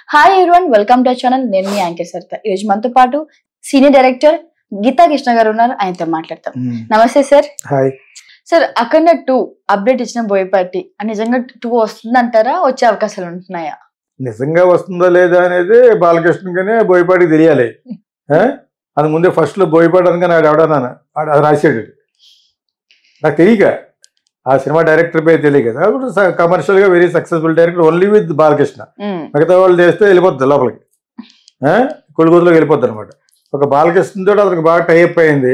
Hi everyone, welcome to channel. నేను మీ anchor Saritha. ఈ రోజు మనతో పాటు సీనియర్ డైరెక్టర్ గీతా కృష్ణ గారు ఉన్నారు. ఆయనతో మాట్లాడతాం. నమస్తే సార్. హాయ్ సార్, అఖండ 2 అప్డేట్ ఇచ్చిన బోయపాటి నిజంగా 2 వస్తుందంటారా? వచ్చే అవకాశాలు ఉంటున్నాయా? నిజంగా వస్తుందా లేదా అనేది బాలకృష్ణగానే బోయపాటికి తెలియాలి. అది ముందే ఫస్ట్ లో బోయపాటి అనగా నాకు ఎవడన్నా అది రాసాడు. నాకు తెలియక ఆ సినిమా డైరెక్టర్ పేరు తెలియక కమర్షియల్ గా very successful director only with Balakrishna. మిగతా వాళ్ళు చేస్తే వెళ్ళిపోద్ది లోపలికి, కొడుకులోకి వెళ్ళిపోద్ది అనమాట. ఒక బాలకృష్ణతో అతనికి బాగా టైప్ అయింది.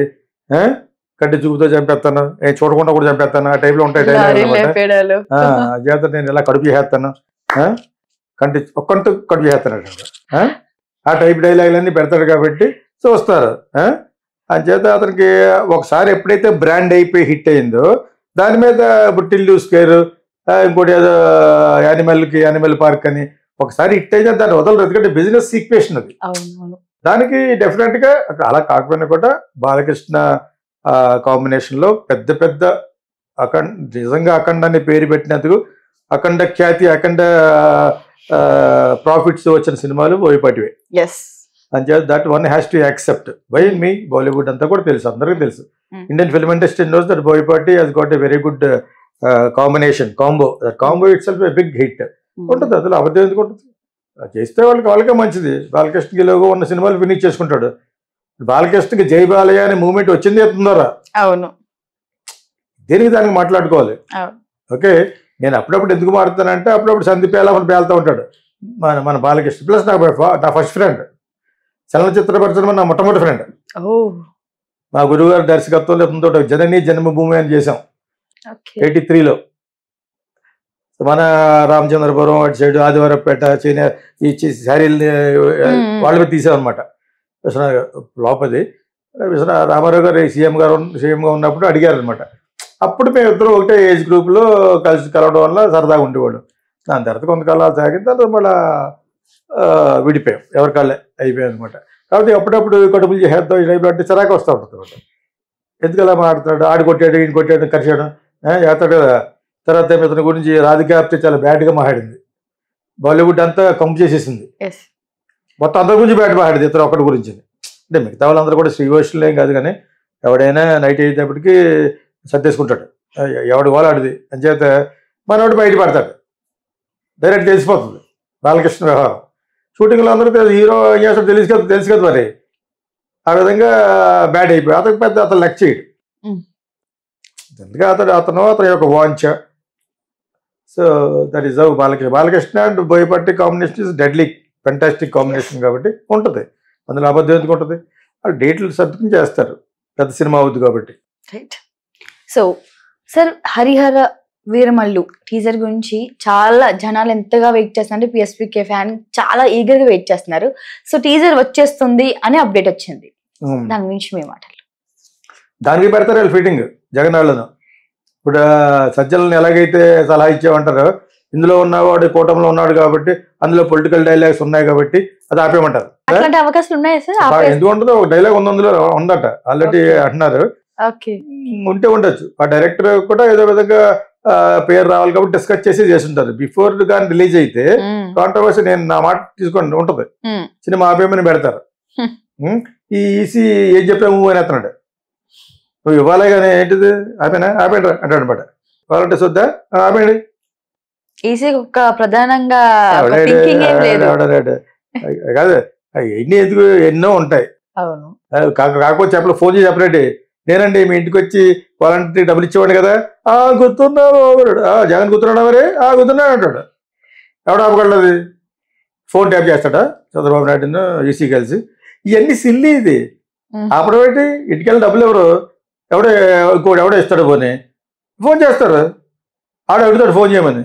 కట్టి చూపుతో చంపేస్తాను, చూడకుండా కూడా చంపేస్తాను, ఆ టైప్ లో ఉంటాయి డైలాగ్. చేత నేను ఇలా కడుపు చేస్తాను, ఒక్కంటూ కడుపు చేస్తాను, ఆ టైప్ డైలాగులన్నీ పెడతాడు కాబట్టి చూస్తారు. అంచేత అతనికి ఒకసారి ఎప్పుడైతే బ్రాండ్ అయిపోయి హిట్ అయిందో దాని మీద ఇప్పుడు టిల్లు స్క్వేర్, ఇంకోటి ఏదో యానిమల్ పార్క్ అని ఒకసారి హిట్ అయితే దాన్ని వదలరు. ఎందుకంటే బిజినెస్ ఈక్వేషన్ అది. దానికి డెఫినెట్ గా అలా కాకపోయినా కూడా బాలకృష్ణ కాంబినేషన్ లో పెద్ద పెద్ద నిజంగా అఖండ అని పేరు పెట్టినందుకు అఖండ ఖ్యాతి, అఖండ ప్రాఫిట్స్ వచ్చిన సినిమాలు బోయపాటివే. అంచేత that one has to accept. By మీ బాలీవుడ్ అంతా కూడా తెలుసు, అందరికీ తెలుసు. Indian film industry knows that Boyapati has got a very good combination, combo itself a big hit ఉంటుంది. అందులో అబద్ధం ఎందుకు ఉంటుంది? చేస్తే వాళ్ళకే మంచిది. బాలకృష్ణకి లోగో ఉన్న సినిమాలు ఫినిష్ చేసుకుంటాడు. బాలకృష్ణకి జై బాలయ్య అనే మూమెంట్ వచ్చింది ఎత్తుందరా. అవును, దేనికి దానికి మాట్లాడుకోవాలి. ఓకే, నేను అప్పుడప్పుడు ఎందుకు మారుతానంటే అప్పుడప్పుడు సందీప్ ఎలా పేలుతూ ఉంటాడు మన బాలకృష్ణ. ప్లస్ నా ఫస్ట్ ఫ్రెండ్, చలనచిత్ర పరిశ్రమ నా మొట్టమొదటి ఫ్రెండ్. మా గురువుగారు దర్శకత్వంలో ఎంతో జనని జన్మభూమి అని చేసాం 83లో. మన రామచంద్రపురం అటు సైడ్ ఆదివారపేట ఈ శారీల్ని వాళ్ళ మీద తీసామన్నమాట. లోపది రామారావు గారు సీఎంగా ఉన్నప్పుడు అడిగారు అనమాట. అప్పుడు మేము ఇద్దరు ఒకటే ఏజ్ గ్రూప్లో కలవడం వల్ల సరదాగా ఉండేవాళ్ళు. దాని తర్వాత కొంతకాలం సాగిన తర్వాత మళ్ళీ విడిపోయాం, ఎవరికాళ్ళే అయిపోయాం అనమాట. కాబట్టి అప్పుడప్పుడు కడుపులు చేసేద్దాం ఈ టైంలో అంటే చిరాకు వస్తూ ఉంటుంది అనమాట. ఎందుకు అలా మాట్లాడు, ఆడి కొట్టాడు ఈయన కొట్టాడు కరిచాడు చేస్తాడు కదా. తర్వాత ఇతని గురించి రాధికాప్తే చాలా బ్యాడ్గా మాట్లాడింది. బాలీవుడ్ అంతా కంప్ చేసేసింది, మొత్తం అందరి గురించి బ్యాడ్ మాట్లాడింది ఇతను ఒక్కడి గురించి. అంటే మిగతా వాళ్ళందరూ కూడా శ్రీవోషులు ఏం కాదు, కానీ ఎవడైనా నైట్ అయ్యేటప్పటికి సర్దేసుకుంటాడు, ఎవడు వాళ్ళాడిది అని చేత మనవాడు బయటపడతాడు. డైరెక్ట్ తెలిసిపోతుంది బాలకృష్ణ వ్యవహారం. షూటింగ్లో అందరూ హీరో చేస్తాడు తెలుసు కదా మరి. ఆ విధంగా బ్యాడ్ అయిపోయి అతను లెక్క చేయడు. ఎందుకంటే అతను యొక్క వాంఛ. So that is how Balakrishna and Boyapati combination is deadly fantastic combination కాబట్టి ఉంటుంది. అందులో అబద్ధం ఎందుకు ఉంటుంది? వాళ్ళు డేట్లు సర్దుకుని చేస్తారు, పెద్ద సినిమా అవుద్ది కాబట్టి. So sir, Harihara Veeramallu teaser గురించి చాలా జనాలు ఎంతగా వెయిట్ చేస్తున్నారు. పిఎస్పీకే ఫ్యాన్ చాలా ఈగర్ గా వెయిట్ చేస్తున్నారు. సో టీజర్ వచ్చేస్తుంది అని అప్డేట్ వచ్చింది, దాని గురించి మీ మాటలు. దానికి పెడతారు వాళ్ళు ఫిట్టింగ్ జగన్ వాళ్ళను. ఇప్పుడు సజ్జలను ఎలాగైతే సలహా ఇచ్చేమంటారో, ఇందులో ఉన్నవాడు కూటమిలో ఉన్నాడు కాబట్టి అందులో పొలిటికల్ డైలాగ్స్ ఉన్నాయి కాబట్టి అది ఆపేయమంటారు. అట్లాంటి అవకాశాలు ఉన్నాయా సార్? ఎందుకు ఉండదు? ఒక డైలాగ్ అందులో ఉందట ఆల్రెడీ అంటున్నారు. ఉంటే ఉండొచ్చు. ఆ డైరెక్టర్ కూడా ఏదో విధంగా పేరు రావాలి కాబట్టి డిస్కస్ చేసి ఉంటారు. బిఫోర్ కానీ రిలీజ్ అయితే కాంట్రవర్సీ నేను నా మాట తీసుకోండి ఉంటుంది. సినిమా ఆపేయమని పెడతారు. ఈ ఈసీ ఏం చెప్పాము అని అతన్నాడు, నువ్వు ఇవ్వాలి కానీ ఏంటిది ఆపేయండి అంటాడు అనమాట. ఇవ్వాలంటే చూద్దా ఆపేయండి. ఈసీ ఒక ప్రధానంగా కాదు, ఎన్ని ఎందుకు ఎన్నో ఉంటాయి. కాకపోతే చెప్పలేదు, ఫోన్ చేసి చెప్పలేండి. నేనండి మీ ఇంటికి వచ్చి వాలంటీ డబ్బులు ఇచ్చేవాడు కదా, గుర్తున్నావు జగన్ గుర్తున్నాడా మరి, గుర్తున్నాడు అంటాడు. ఎవడ ఆపగలది? ఫోన్ ట్యాప్ చేస్తాడా చంద్రబాబు నాయుడు ఈసీ కలిసి? ఇవన్నీ సిల్లి. ఇది ఆపడం ఏంటి? ఇంటికెళ్ళి డబ్బులు ఎవడో ఇస్తాడు, పోనీ ఫోన్ చేస్తారు, ఆడ అడుగుతాడు ఫోన్ చేయమని,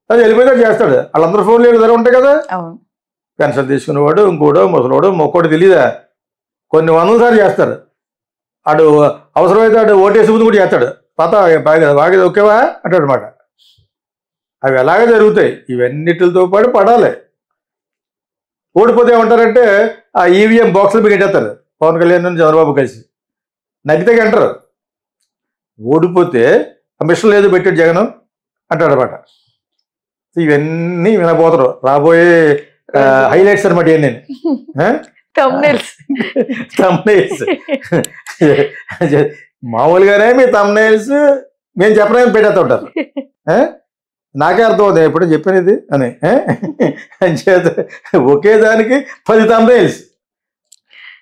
అది వెళ్ళిపోయినా చేస్తాడు. వాళ్ళందరూ ఫోన్లు దగ్గర ఉంటాయి కదా. పెన్షన్ తీసుకునేవాడు, ఇంకోడు ముసలోడు మొక్కోడు తెలీదా, కొన్ని వందల సార్లు చేస్తారు. ఆడు అవసరమైతే ఆడు ఓటేసి ముందు కూడా చేస్తాడు. పాత బాగా ఓకేవా అంటాడు అనమాట. అవి ఎలాగే జరుగుతాయి. ఇవన్నిటితో పాటు పడాలి. ఓడిపోతే ఏమంటారంటే ఆ ఈవీఎం బాక్సులు మీకు పెట్టేస్తారు పవన్ కళ్యాణ్ చంద్రబాబు కలిసి. నగ్గితే అంటారు, ఓడిపోతే మిషన్ లేదు పెట్టాడు జగన్ అంటాడు అనమాట. ఇవన్నీ వినబోతారు రాబోయే హైలైట్స్ అనమాట నేను thumbnails. తమ్నైల్స్ మామూలుగానే మీ తమ్నైల్స్ మేము చెప్పడానికి పెట్టేస్తూ ఉంటారు. నాకే అర్థం అవుతుంది ఎప్పుడు చెప్పినది అని. చేత ఒకే దానికి 10 తమ్నైల్స్.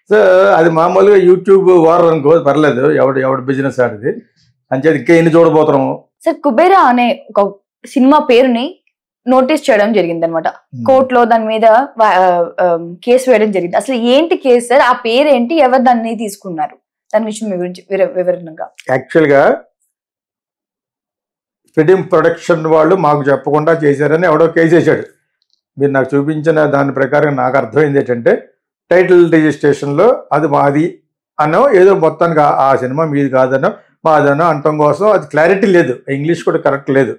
సో అది మామూలుగా యూట్యూబ్ వార్ అనుకో పర్లేదు, ఎవడు బిజినెస్ ఆడిది అని చేతి ఇంకా ఎన్ని చూడబోతున్నాము. సార్ కుబేరా అనే ఒక సినిమా పేరుని నోటీస్ చేయడం జరిగింది అనమాట. కోర్టులో దాని మీద కేసు వేయడం జరిగింది. అసలు ఏంటి కేసు సార్? ఆ పేరు ఏంటి? ఎవరు దాన్ని తీసుకున్నారు? దాని విషయం మీ గురించి వివరణగా. యాక్చువల్గా ఫిలిం ప్రొడక్షన్ వాళ్ళు మాకు చెప్పకుండా చేశారని ఎవడో కేసు వేసాడు. మీరు నాకు చూపించిన దాని ప్రకారం నాకు అర్థమైంది ఏంటంటే టైటిల్ రిజిస్ట్రేషన్లో అది మాది అనో ఏదో మొత్తానికి ఆ సినిమా మీది కాదనో మాదనో అంటం కోసం అది క్లారిటీ లేదు. ఇంగ్లీష్ కూడా కరెక్ట్ లేదు.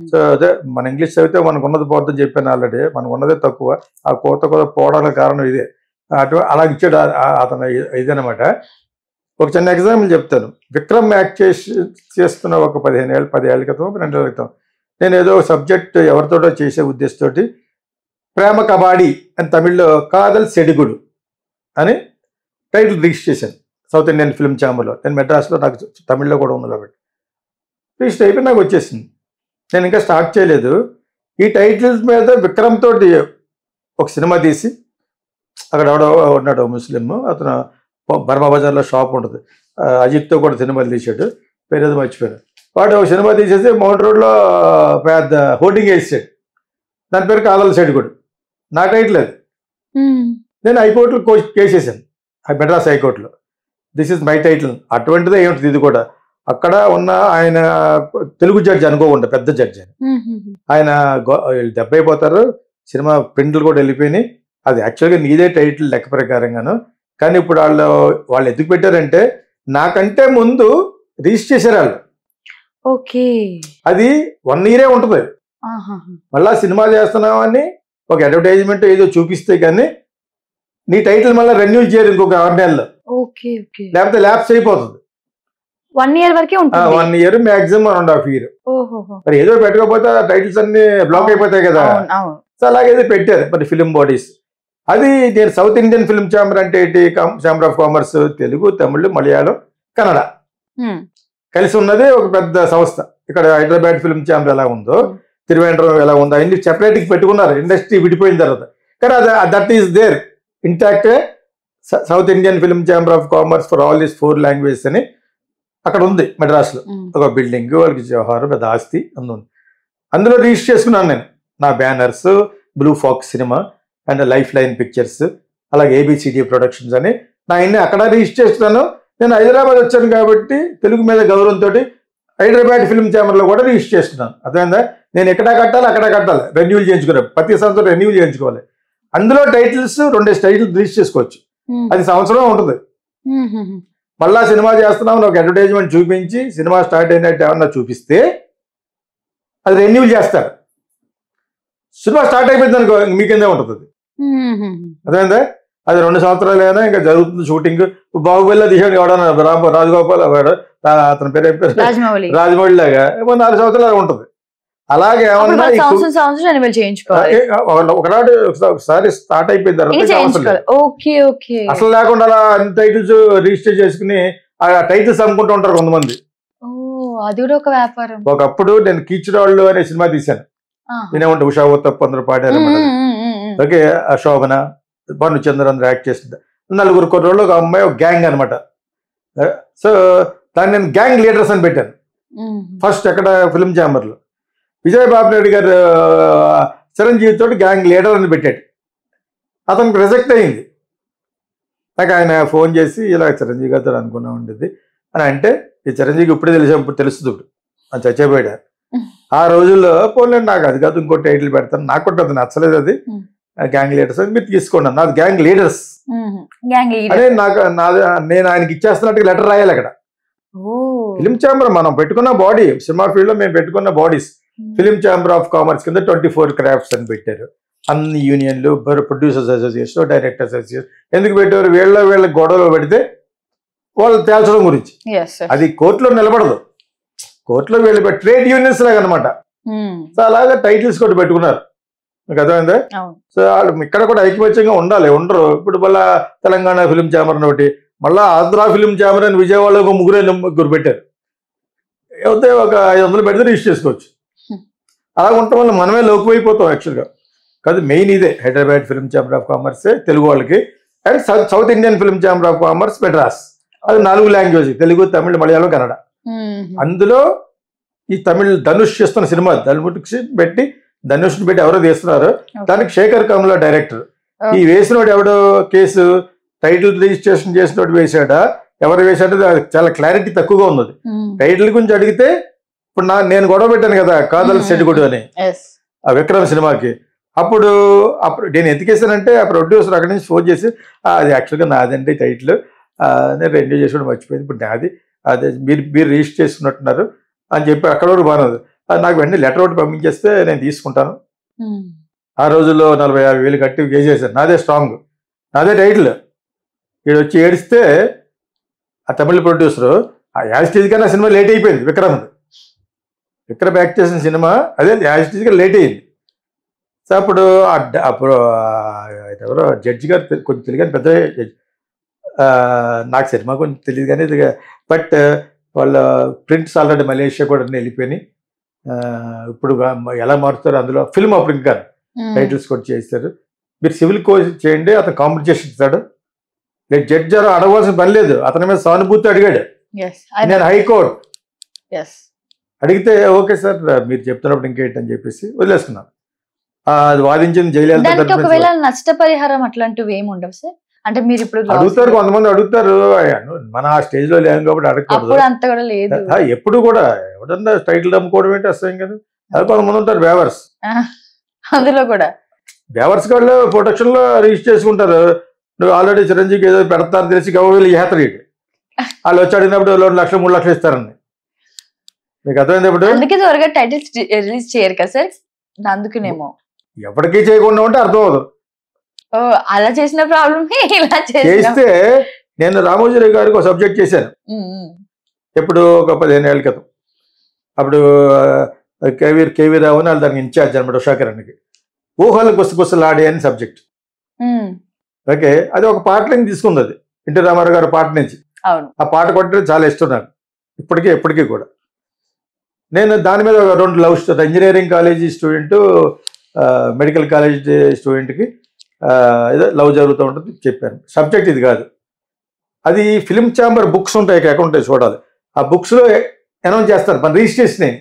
సో అదే మన ఇంగ్లీష్ చదివితే మనకు ఉన్నది పోద్దని చెప్పాను ఆల్రెడీ. మనకు ఉన్నదే తక్కువ. ఆ కోత పోవడానికి కారణం ఇదే. అలా ఇచ్చాడు అతను ఇదనమాట. ఒక చిన్న ఎగ్జాంపుల్ చెప్తాను. విక్రమ్ యాక్ట్ చేస్తున్న ఒక 10 ఏళ్ళ క్రితం 2 ఏళ్ళ క్రితం నేను ఏదో సబ్జెక్ట్ ఎవరితోటో చేసే ఉద్దేశంతో ప్రేమ కబాడీ అని తమిళ్లో కాదల్ సెడిగుడు అని టైటిల్ రిజిస్టర్ చేశాను సౌత్ ఇండియన్ ఫిల్మ్ ఛాంబర్లో. నేను మెడ్రాస్లో, నాకు తమిళ్లో కూడా ఉంది కాబట్టి రిజిస్టర్ అయిపోయి నాకు వచ్చేసింది. నేను ఇంకా స్టార్ట్ చేయలేదు. ఈ టైటిల్స్ మీద విక్రమ్ తోటి ఒక సినిమా తీసి అక్కడ ఎవడో ఉన్నాడు ముస్లిం, అతను బర్మా బజార్లో షాప్ ఉంటుంది, అజిత్తో కూడా సినిమాలు తీసాడు, పేరేదో మర్చిపోయాడు. వాడు ఒక సినిమా తీసేసి మౌంట్ రోడ్లో పెద్ద హోర్డింగ్ వేసాడు, దాని పేరు కాదల్ సైడ్ కూడా. నా టైటిల్ అది. నేను హైకోర్టులో కేసు వేసాను, మెడ్రాస్ హైకోర్టులో. This is my title. అటువంటిదే ఏమిటి ఇది కూడా. అక్కడ ఉన్న ఆయన తెలుగు జడ్జి అనుకోకుండా, పెద్ద జడ్జి ఆయన దెబ్బ అయిపోతారు. సినిమా ప్రింట్లు కూడా వెళ్ళిపోయినాయి. అది యాక్చువల్గా నీదే టైటిల్ లెక్క ప్రకారంగాను. కానీ ఇప్పుడు వాళ్ళు ఎందుకు పెట్టారంటే నాకంటే ముందు రిజిస్టర్ చేశారు వాళ్ళు. ఓకే, అది 1 year ఉంటుంది. మళ్ళా సినిమా చేస్తున్నామని ఒక అడ్వర్టైజ్మెంట్ ఏదో చూపిస్తే కానీ నీ టైటిల్ మళ్ళీ రెన్యూ చేయరు ఇంకొక 6 నెలలు. లేకపోతే ల్యాప్స్ అయిపోతుంది. 1 year వరకే ఉంటుంది. 1 year మ్యాక్సిమం 1.5 years. మరి ఏదో పెట్టకపోతే ఆ టైటిల్స్ అన్ని బ్లాక్ అయిపోతాయి కదా. సో అలాగే పెట్టారు మరి ఫిలిం బాడీస్. అది నేను సౌత్ ఇండియన్ ఫిల్మ్ ఛాంబర్ అంటే ఏంటి, chamber of commerce, Telugu, Tamil, Malayalam, Kannada కలిసి ఉన్నది ఒక పెద్ద సంస్థ. ఇక్కడ హైదరాబాద్ ఫిల్మ్ ఛాంబర్ ఎలా ఉందో, తిరువనంతపురం ఎలా ఉందో అన్ని సెపరేట్గా పెట్టుకున్నారు ఇండస్ట్రీ విడిపోయిన తర్వాత. కానీ that is there intact. South Indian film chamber of commerce for all these 4 languages అని అక్కడ ఉంది మెడ్రాస్లో. ఒక బిల్డింగ్, వాళ్ళకి జవహర్ పెద్ద ఆస్తి అందుంది. అందులో రిజిస్టర్ చేసుకున్నాను నేను నా banners, Blue Fox cinema and life line pictures, అలాగే ఏబిసిడి ప్రొడక్షన్స్ అని నా ఇన్ని అక్కడ రిజిస్టర్ చేస్తున్నాను. నేను హైదరాబాద్ వచ్చాను కాబట్టి తెలుగు మీద గౌరవంతో హైదరాబాద్ ఫిల్మ్ ఛాంబర్లో కూడా రిజిస్టర్ చేస్తున్నాను. అర్థమైందా? నేను ఎక్కడ కట్టాలి అక్కడ కట్టాలి, రెన్యూల్ చేయించుకోవాలి, ప్రతి సంవత్సరం రెన్యూల్ చేయించుకోవాలి. అందులో టైటిల్స్ 2 టైటిల్స్ రిజిస్టర్ చేసుకోవచ్చు. అది సంవత్సరం ఉంటుంది. మళ్ళా సినిమా చేస్తున్నాం ఒక అడ్వర్టైజ్మెంట్ చూపించి సినిమా స్టార్ట్ అయినట్టు ఏమన్నా చూపిస్తే అది రెన్యూల్ చేస్తారు. సినిమా స్టార్ట్ అయిపోయింది అనుకో మీకేందే ఉంటుంది. అదేందా అది 2 సంవత్సరాలైనా ఇంకా జరుగుతుంది షూటింగ్. బాహుబలిలో తీసాడు ఎవడన్నా రాజగోపాల్, అతని పేరు రాజమౌళి లాగా 4 సంవత్సరాలు ఉంటుంది. అలాగే ఏమన్నా ఒకసారి స్టార్ట్ అయిపోయిన తర్వాత అసలు లేకుండా అలా అన్ని టైటిల్స్ రిజిస్టర్ చేసుకుని ఆ టైటిల్స్ అమ్ముకుంటూ ఉంటారు కొంతమంది. ఒకప్పుడు నేను కీచురాళ్ళు అనే సినిమా తీశాను, వినేమంటే ఉషా తప్పు అందరూ పాడారు. ఓకే, శోభన, భానుచంద్ర అందరూ యాక్ట్ చేసింది. 4 కుర్రోళ్ళు, ఒక అమ్మాయి, ఒక గ్యాంగ్ అనమాట. సో దాన్ని నేను గ్యాంగ్ లీడర్స్ అని పెట్టాను ఫస్ట్ అక్కడ ఫిల్మ్ ఛాంబర్లో. విజయబాబు నాయుడు గారు చిరంజీవి తోటి గ్యాంగ్ లీడర్ అని పెట్టాడు. అతనికి రిజెక్ట్ అయింది. నాకు ఆయన ఫోన్ చేసి ఇలా చిరంజీవి గారితో అనుకున్నా ఉండేది అని అంటే, ఈ చిరంజీవికి ఇప్పుడే ఇప్పుడు తెలుస్తుంది, ఇప్పుడు అని చచ్చిపోయాడు. ఆ రోజుల్లో పోలే నాకు అది కాదు ఇంకో టైటిల్ పెడతాను, నాకు కూడా అది నచ్చలేదు, అది గ్యాంగ్ లీడర్స్ అని మీరు తీసుకోండి. నాది గ్యాంగ్ లీడర్స్ అదే నేను ఆయనకి ఇచ్చేస్తున్నట్టు లెటర్ రాయాలి అక్కడ. ఫిలిం ఛాంబర్ మనం పెట్టుకున్న బాడీ, సినిమా ఫీల్డ్ లో మేము పెట్టుకున్న bodies film chamber of commerce కింద 24 క్రాఫ్ట్స్ అని పెట్టారు. అన్ని యూనియన్లు, ప్రొడ్యూసర్స్ అసోసియేషన్, డైరెక్టర్స్ అసోసియేషన్. ఎందుకు పెట్టారు? వీళ్ళ గొడవలో పెడితే వాళ్ళు తేల్చడం గురించి. అది కోర్టులో నిలబడదు. కోర్టులో వీళ్ళు ట్రేడ్ యూనియన్స్ లాగా అనమాట. సో అలాగా టైటిల్స్ కూడా పెట్టుకున్నారు. మీకు అర్థమైందా? అవును. సో వాళ్ళు ఇక్కడ కూడా ఐకమత్యంగా ఉండాలి, ఉండరు. ఇప్పుడు మళ్ళా తెలంగాణ ఫిలిం ఛాంబర్ అని ఒకటి, మళ్ళా ఆంధ్ర ఫిలిం ఛాంబర్ అని విజయవాడలో ఒక ముగ్గురు పెట్టారు. అయితే ఒక 500 పెడితే రిజిస్టర్ చేసుకోవచ్చు. అలా ఉండటం వల్ల మనమే లోకువైపోతాం యాక్చువల్గా. కాదు, మెయిన్ ఇదే Hyderabad film chamber of commerce Telugu వాళ్ళకి, and South Indian film chamber of commerce Madras. అది 4 లాంగ్వేజ్, తెలుగు, తమిళ్, మలయాళం, కన్నడ. అందులో ఈ తమిళ్ ధనుష్ చేస్తున్న సినిమా ధనుష్ని పెట్టి ఎవరో తీస్తున్నారు, దానికి శేఖర్ కమల డైరెక్టర్. ఈ వేసినోడు ఎవడో కేసు టైటిల్ రిజిస్ట్రేషన్ చేసినోడు వేసాడా, ఎవరు వేసాడో చాలా క్లారిటీ తక్కువగా ఉన్నది. టైటిల్ గురించి అడిగితే ఇప్పుడు నేను గొడవ పెట్టాను కదా కాదల్ సెడ్గుడు అని ఆ విక్రమ్ సినిమాకి. అప్పుడు నేను ఎతికేసానంటే ఆ ప్రొడ్యూసర్ అక్కడి నుంచి ఫోన్ చేసి అది యాక్చువల్గా నాదండి టైటిల్, నేను రెన్యూ చేసుకోవడం మర్చిపోయింది, ఇప్పుడు నాది, అదే మీరు రిజిస్టర్ చేసుకున్నట్టున్నారు అని చెప్పి అక్కడ వరకు బాగున్నది. నాకు వెంటనే లెటర్ ఒకటి పంపించేస్తే నేను తీసుకుంటాను. ఆ రోజుల్లో 40,000 కట్టి వేసేసాను. నాదే స్ట్రాంగ్, నాదే టైటిల్. వీడు వచ్చి ఏడిస్తే ఆ తమిళ ప్రొడ్యూసరు యాజిటీజ్గా నా సినిమా లేట్ అయిపోయింది. విక్రమ్ యాక్ట్ చేసిన సినిమా అదే యాజిటీజ్గా లేట్ అయింది. సో అప్పుడు ఎవరో జడ్జి గారు కొంచెం తెలియదు కానీ పెద్ద జడ్జి, నాకు సినిమా కొంచెం తెలియదు కానీ ఇది, బట్ వాళ్ళ ప్రింట్స్ ఆల్రెడీ మలేషియా కూడా వెళ్ళిపోయినాయి. ఇప్పుడు ఎలా మారుతారు అందులో ఫిల్మ్ అప్పుడు ఇంకా టైటిల్స్ కూడా చేస్తారు. మీరు సివిల్ కోర్స్ చేయండి, అతను కాంపిటీషన్ ఇస్తాడు. లేదు జడ్జి గారు అడగవలసిన పని లేదు, అతని మీద సానుభూతి అడిగాడు. నేను హైకోర్టు అడిగితే ఓకే సార్ మీరు చెప్తున్నప్పుడు ఇంకేంటని చెప్పేసి వదిలేసుకున్నాను. అది వాదించింది జయలలిత. ఒకవేళ నష్టపరిహారం అట్లాంటివి ఏమి ఉండవు సార్? అంటే మీరు ఇప్పుడు అడుగుతారు, కొంతమంది అడుగుతారు, మన ఆ స్టేజ్ లో లేము కాబట్టి అడగకూడదు. అంత కూడా లేదు, ఎప్పుడు కూడా ఎవడన్నా టైటిల్ అమ్ముకోవడం ఏంటి అసలు కదా. అది కొంతమంది ఉంటారు బేవర్స్, అందులో కూడా బేవర్స్ వాళ్ళు ప్రొటెక్షన్ లో రిజిస్టర్ చేసుకుంటారు. నువ్వు ఆల్రెడీ చిరంజీవికి ఏదో పెడతారని తెలిసి గవర్నమెంట్ ఏతరీడు వాళ్ళు వచ్చి అడిగినప్పుడు 2 లక్షలు 3 లక్షలు ఇస్తారండి. మీకు అర్థమైంది? ఇప్పుడు అందుకే త్వరగా టైటిల్స్ రిలీజ్ చేయరు కదా సార్, అందుకునేమో ఎప్పటికీ చేయకుండా ఉంటే అర్థం అవదు. అలా చేసిన ప్రాబ్లమ్ ఇలా చేస్తే నేను రామోజీరావు గారికి ఒక సబ్జెక్ట్ చేశాను ఎప్పుడు ఒక 15 ఏళ్ల క్రితం. అప్పుడు కేవీ రావు అని వాళ్ళు దానికి ఇన్ఛార్జ్ అనమాట, ఉషాకిరణ్కి. ఊహలు గుసగుసలాడే అని సబ్జెక్ట్. ఓకే, అది ఒక పాట నుంచి తీసుకుంది, అది ఎన్టీ రామారావు గారి పాట నుంచి. ఆ పాట కొట్టడం చాలా ఇష్టం నాకు ఎప్పటికీ కూడా. నేను దాని మీద 2 love story, engineering college student medical college స్టూడెంట్కి ఏదో లవ్ జరుగుతూ ఉంటుంది చెప్పాను. సబ్జెక్ట్ ఇది కాదు, అది ఫిలిం ఛాంబర్ బుక్స్ ఉంటాయి, అకౌంట్ చూడాలి. ఆ బుక్స్లో అనౌన్స్ చేస్తారు మన రిజిస్ట్రేషన్.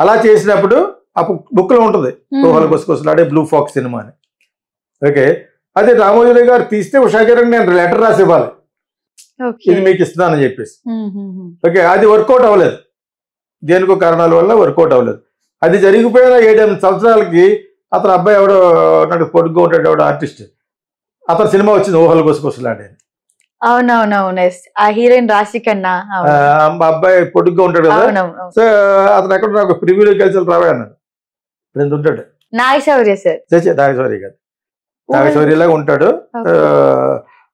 అలా చేసినప్పుడు ఆ బుక్లో ఉంటుంది ఊహలు గుసగుసలాడే బ్లూ ఫాక్స్ సినిమా అని. ఓకే, అదే రామోజీరావు గారు తీస్తే ఉషాకిరణ్ నేను లెటర్ రాసి ఇవ్వాలి, ఇది మీకు ఇస్తున్నానని చెప్పేసి. ఓకే, అది వర్కౌట్ అవ్వలేదు, దేనికో కారణాల వల్ల వర్కౌట్ అవ్వలేదు. అది జరిగిపోయిన 7-8 సంవత్సరాలకి అతను అబ్బాయి ఎవడో నాకు పొడుగ్గా ఉంటాడు, ఎవడో ఆర్టిస్ట్, అతని సినిమా వచ్చింది ఊహలు గుసగుసలాడే. అవునవునవును, ఆ హీరోయిన్ రాశికన్నా అబ్బాయి పొడుగ్గా ఉంటాడు కదా. సో అతను ఎక్కడ నాకు ప్రివ్యూలో కలిసి రావే అన్నాడు. ఇప్పుడు ఉంటాడు నాగశౌర్య సార్, నాగశౌర్య కాదు, నాగశౌర్యలాగా ఉంటాడు.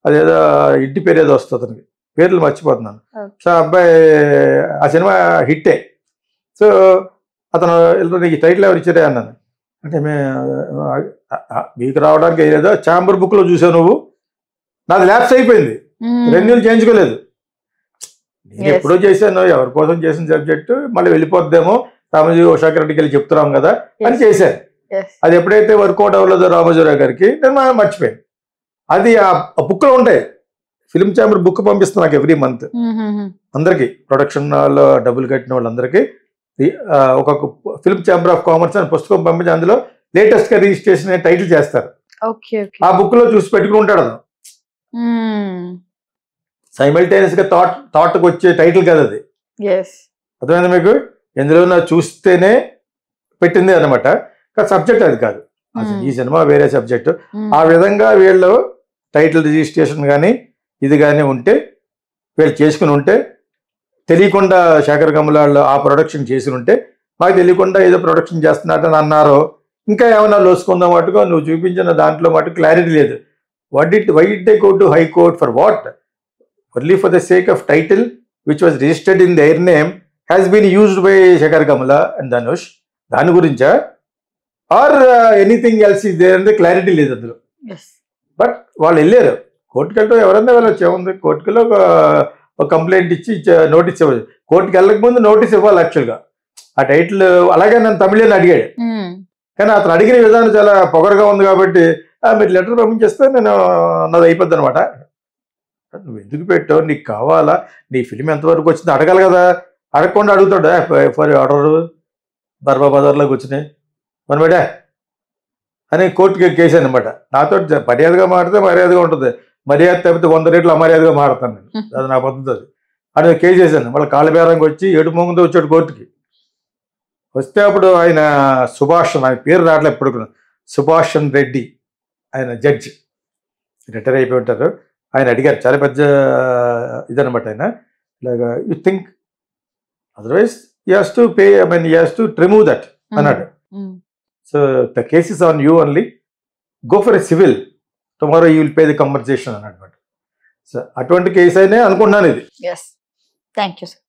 అదేదో ఇంటి పేరు ఏదో వస్తుంది అతనికి, పేర్లు మర్చిపోతున్నాను. సో అబ్బాయి ఆ సినిమా హిట్టే. సో అతను నీకు టైటిల్ ఎవరు ఇచ్చారే అన్నాను. అంటే మీకు రావడానికి ఏదో ఛాంబర్ బుక్లో చూసావు నువ్వు, నాది ల్యాప్స్ అయిపోయింది, రెన్యూల్ చేయించుకోలేదు. నేను ఎప్పుడో చేశాను, ఎవరి కోసం చేసిన సబ్జెక్టు మళ్ళీ వెళ్ళిపోద్దేమో రామోజీ ఉషాకిరణ్కి వెళ్ళి చెప్తున్నాం కదా అని చేశాను. అది ఎప్పుడైతే వర్కౌట్ అవ్వలేదో రామోజీరావు గారికి నేను మర్చిపోయాను. అది ఆ బుక్లో ఉంటాయి, ఫిలిం ఛాంబర్ బుక్ పంపిస్తాను నాకు ఎవ్రీ మంత్ అందరికి, ప్రొడక్షన్ లో డబ్బులు కట్టిన వాళ్ళందరికీ ఒక్కొక్క ఫిలిం ఛాంబర్ ఆఫ్ కామర్స్ అని పుస్తకం పంపించి అందులో లేటెస్ట్ గా రిజిస్ట్రేషన్ టైటిల్ చేస్తారు. ఆ బుక్ లో చూసి పెట్టుకుని ఉంటాడు అతను. సైమల్టేనియస్ గా థాట్కి వచ్చే టైటిల్ కదా అది, అర్థమైంది మీకు? ఎందులో చూస్తేనే పెట్టింది అనమాట, సబ్జెక్ట్ అది కాదు. ఈ సినిమా వేరే సబ్జెక్టు. ఆ విధంగా వీళ్ళు టైటిల్ రిజిస్ట్రేషన్ కానీ ఇది కానీ ఉంటే, వీళ్ళు చేసుకుని ఉంటే, తెలియకుండా శేఖర్ కమల ఆ ప్రొడక్షన్ చేసి ఉంటే, మాకు తెలియకుండా ఏదో ప్రొడక్షన్ చేస్తున్నట్టు అన్నారో, ఇంకా ఏమన్నా లోసుకుందాం మటుకో నువ్వు చూపించిన దాంట్లో మటుకు క్లారిటీ లేదు. Why did they go to high court for what? Only for the sake of title which was registered in their name has been used by Shekhar Kamala and Dhanush. దాని గురించా? Or anything else is there అంటే clarity లేదు అందులో. But వాళ్ళు వెళ్ళారు కోర్టుకి వెళ్ళటం ఎవరైనా వెళ్ళొచ్చు, ఏముంది కోర్టులో ఒక కంప్లైంట్ ఇచ్చి నోటీస్ ఇవ్వాలి. కోర్టుకి వెళ్ళక ముందు నోటీస్ ఇవ్వాలి యాక్చువల్గా. ఆ టైటిల్ అలాగే నన్ను తమిళని అడిగాడు, కానీ అతను అడిగిన విధానం చాలా పొగరుగా ఉంది కాబట్టి మీరు లెటర్ పంపించేస్తే నేను నాది అయిపోద్ది అనమాట. నువ్వు ఎందుకు పెట్టావు, నీకు కావాలా, నీ ఫిలిం ఎంతవరకు వచ్చింది అడగాలి కదా. అడగకుండా అడుగుతాడు ఫర్ ఆర్డర్ బర్బా బజార్లోకి వచ్చినాయి మనబడా అని కోర్టుకి కేసు అనమాట. నాతో మర్యాదగా మాడితే మర్యాదగా ఉంటుంది, మర్యాద తప్పితే 100 రేట్లు అమర్యాదగా మాడతాను నేను, అది నా పద్ధతి. అది అని కేసు చేశాను. మళ్ళీ కాళ్ళబేరంగా వచ్చి ఏడు మొంగుతో వచ్చాడు కోర్టుకి. వస్తే అప్పుడు ఆయన సుభాష్, ఆయన పేరు రావట్లేదు ఎప్పుడు, సుభాషన్ రెడ్డి ఆయన జడ్జి, రిటైర్ అయిపోయి ఉంటారు. ఆయన అడిగారు, చాలా పెద్ద ఇదనమాట ఆయన, ఇలాగా you think otherwise you has to pay, I mean you has to remove that అన్నాడు. So the case is on you only, go for a civil, tomorrow you will pay the compensation అన్నమాట. సో అటువంటి case అయినా అనుకుంటున్నాను ఇది. Thank you sir.